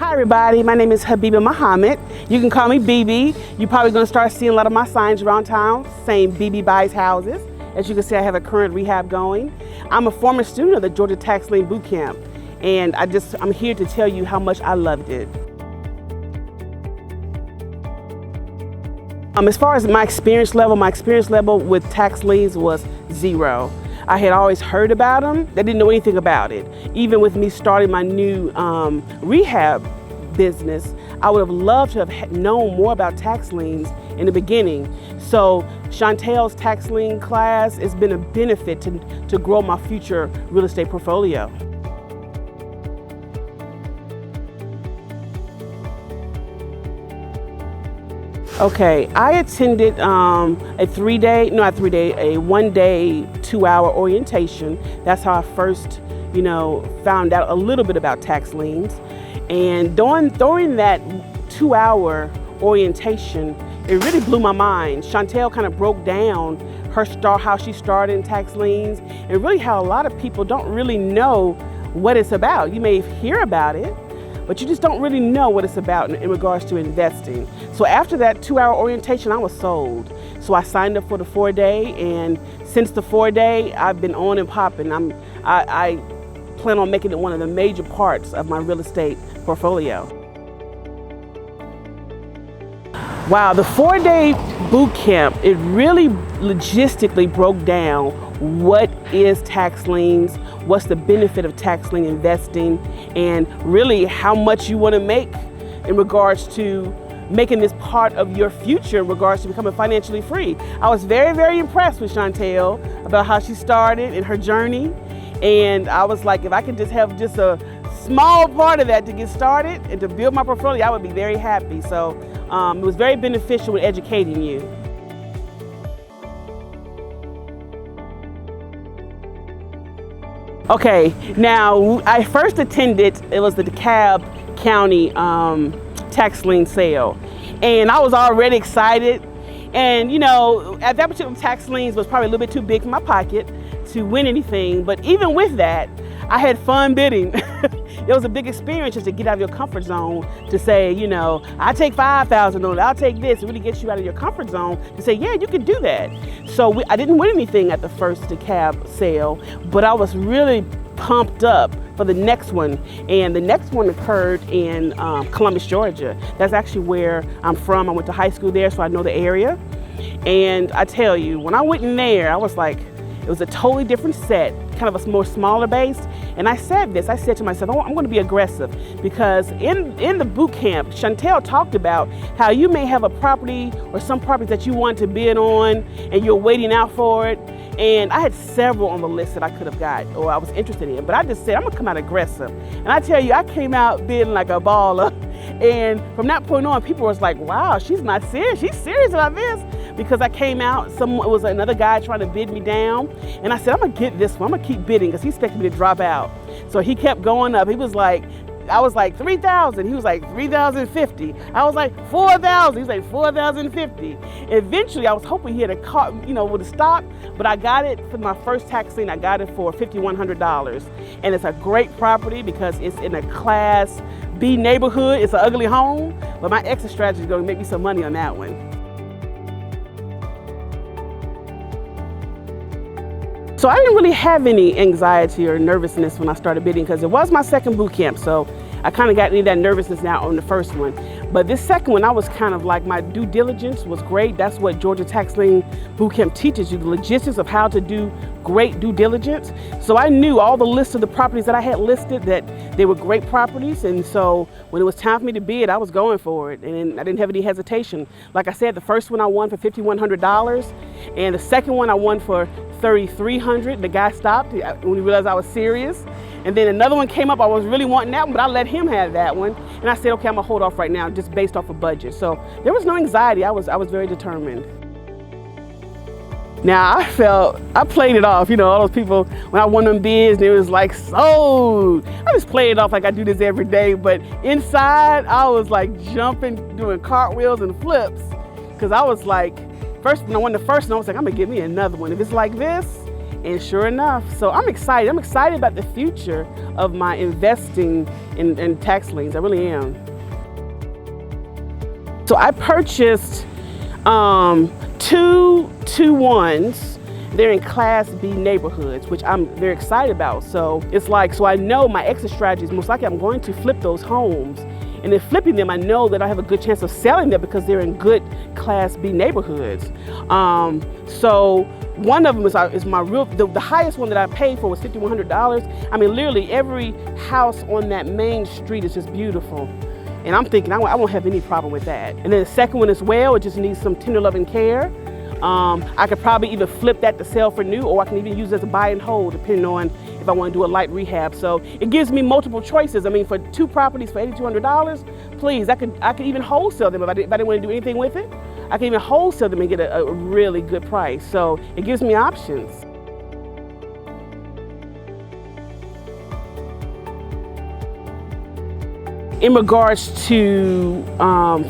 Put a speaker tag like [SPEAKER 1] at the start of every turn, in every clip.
[SPEAKER 1] Hi everybody, my name is Habiba Muhammad. You can call me BB. You're probably going to start seeing a lot of my signs around town saying BB buys houses. As you can see, I have a current rehab going. I'm a former student of the Georgia Tax Lien Boot Camp, and I'm here to tell you how much I loved it. As far as my experience level with tax liens was 0. I had always heard about them. They didn't know anything about it. Even with me starting my new rehab business, I would have loved to have known more about tax liens in the beginning. So Chantel's tax lien class has been a benefit to grow my future real estate portfolio. Okay, I attended a 1-day, 2-hour orientation. That's how I first, found out a little bit about tax liens. And during that 2-hour orientation, it really blew my mind. Chantel kind of broke down how she started in tax liens, and really how a lot of people don't really know what it's about. You may hear about it, but you just don't really know what it's about in regards to investing. So after that 2-hour orientation, I was sold. So I signed up for the 4-day, and since the 4-day, I've been on and popping. I plan on making it one of the major parts of my real estate portfolio. Wow, the 4-day boot camp, it really logistically broke down what is tax liens, what's the benefit of tax lien investing, and really how much you want to make in regards to making this part of your future in regards to becoming financially free. I was very, very impressed with Chantel about how she started and her journey. And I was like, if I could just have just a small part of that to get started and to build my portfolio, I would be very happy. So it was very beneficial in educating you. Okay, now I first attended, it was the DeKalb County tax lien sale. And I was already excited. And at that particular tax liens was probably a little bit too big for my pocket to win anything. But even with that, I had fun bidding. It was a big experience just to get out of your comfort zone, to say, I take $5,000 on it, I'll take this. It really gets you out of your comfort zone to say, yeah, you can do that. So I didn't win anything at the first DeKalb sale, but I was really pumped up for the next one. And the next one occurred in Columbus, Georgia. That's actually where I'm from. I went to high school there, so I know the area. And I tell you, when I went in there, I was like, it was a totally different set, kind of a more smaller base. And I said to myself, oh, I'm going to be aggressive, because in the boot camp, Chantel talked about how you may have a property or some properties that you want to bid on and you're waiting out for it. And I had several on the list that I could have got or I was interested in, but I just said, I'm gonna come out aggressive. And I tell you, I came out bidding like a baller. And from that point on, people was like, wow, she's not serious. She's serious about this. Because I came out, it was another guy trying to bid me down. And I said, I'm gonna get this one. I'm gonna keep bidding, because he expected me to drop out. So he kept going up. I was like 3,000. He was like 3,050. I was like 4,000. He was like 4,050. Eventually, I was hoping he had a car, would have stopped. But I got it for my first tax lien. I got it for $5,100, and it's a great property because it's in a Class B neighborhood. It's an ugly home, but my exit strategy is going to make me some money on that one. So I didn't really have any anxiety or nervousness when I started bidding, because it was my second boot camp. So I kind of got any of that nervousness now on the first one. But this second one, I was kind of like, my due diligence was great. That's what Georgia Tax Lien Boot Camp teaches you, the logistics of how to do great due diligence. So I knew all the lists of the properties that I had listed, that they were great properties. And so when it was time for me to bid, I was going for it. And I didn't have any hesitation. Like I said, the first one I won for $5,100, and the second one I won for $3,300. The guy stopped when he realized I was serious. And then another one came up. I was really wanting that one, but I let him have that one. And I said, okay, I'm gonna hold off right now, just based off of budget. So there was no anxiety. I was very determined. Now I played it off, all those people, when I won them bids, and it was like, sold. I just played it off like I do this every day, but inside I was like jumping, doing cartwheels and flips, because I was like, when I won the first one, I was like, I'm gonna get me another one. If it's like this, And sure enough, so I'm excited. I'm excited about the future of my investing in tax liens. I really am. So I purchased two ones. They're in Class B neighborhoods, which I'm very excited about. So it's like, so I know my exit strategy is most likely I'm going to flip those homes. And in flipping them, I know that I have a good chance of selling them because they're in good Class B neighborhoods. So one of them is my real, the highest one that I paid for was $5,100. I mean, literally every house on that main street is just beautiful. And I'm thinking I won't have any problem with that. And then the second one as well, it just needs some tender loving care. I could probably either flip that to sell for new, or I can even use it as a buy and hold, depending on if I want to do a light rehab. So it gives me multiple choices. I mean, for 2 properties for $8,200, please, I could even wholesale them if I didn't want to do anything with it. I can even wholesale them and get a really good price. So it gives me options. In regards to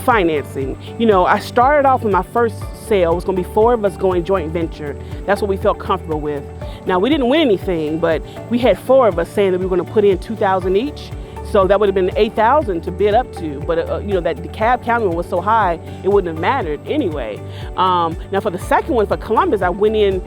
[SPEAKER 1] financing, you know, I started off with my first sale. It was going to be 4 of us going joint venture. That's what we felt comfortable with. Now, we didn't win anything, but we had 4 of us saying that we were going to put in $2,000 each. So that would have been $8,000 to bid up to. But you know, that DeKalb County one was so high, it wouldn't have mattered anyway. Now, for the second one, for Columbus, I went in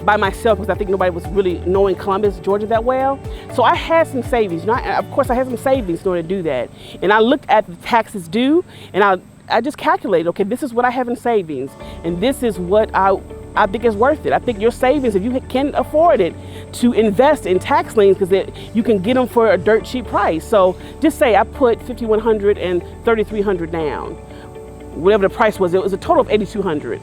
[SPEAKER 1] by myself because I think nobody was really knowing Columbus, Georgia that well. So I had some savings. You know, of course, I had some savings in order to do that. And I looked at the taxes due, and I just calculated, okay, this is what I have in savings, and this is what I think is worth it. I think your savings, if you can afford it, to invest in tax liens, because you can get them for a dirt cheap price. So just say I put $5,100 and $3,300 down, whatever the price was. It was a total of $8,200.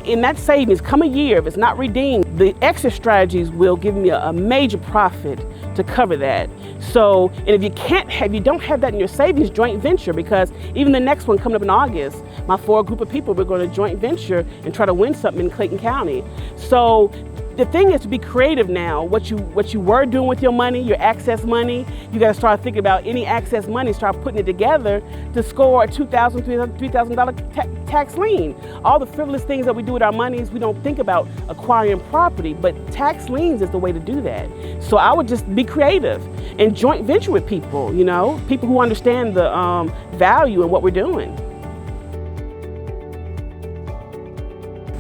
[SPEAKER 1] In that savings, come a year, if it's not redeemed, the exit strategies will give me a major profit to cover that. So, and if you don't have that in your savings, joint venture, because even the next one coming up in August, my 4 group of people, we're going to joint venture and try to win something in Clayton County. So the thing is to be creative now. What you were doing with your money, your access money, you got to start thinking about any access money, start putting it together to score a $2,000, $3,000 tax lien. All the frivolous things that we do with our monies, we don't think about acquiring property, but tax liens is the way to do that. So I would just be creative and joint venture with people, you know, people who understand the value in what we're doing.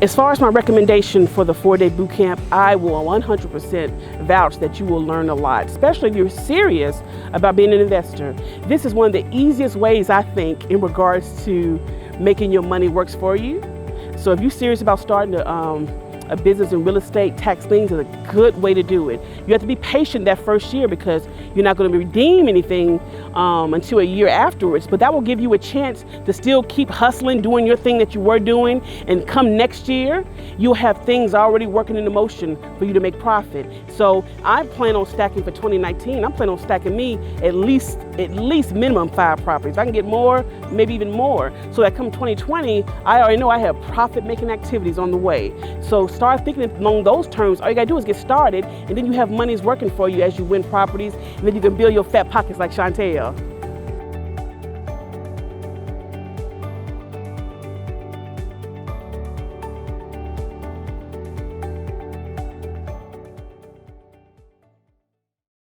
[SPEAKER 1] As far as my recommendation for the 4-day boot camp, I will 100% vouch that you will learn a lot, especially if you're serious about being an investor. This is one of the easiest ways, I think, in regards to making your money works for you. So if you're serious about starting a business in real estate, tax liens is a good way to do it. You have to be patient that first year because you're not going to redeem anything until a year afterwards, but that will give you a chance to still keep hustling, doing your thing that you were doing, and come next year, you'll have things already working in motion for you to make profit. So I plan on stacking for 2019. I'm planning on stacking me at least minimum 5 properties. If I can get more, maybe even more, so that come 2020, I already know I have profit-making activities on the way. So start thinking along those terms. All you gotta do is get started, and then you have monies working for you as you win properties, and then you can build your fat pockets like Chantel.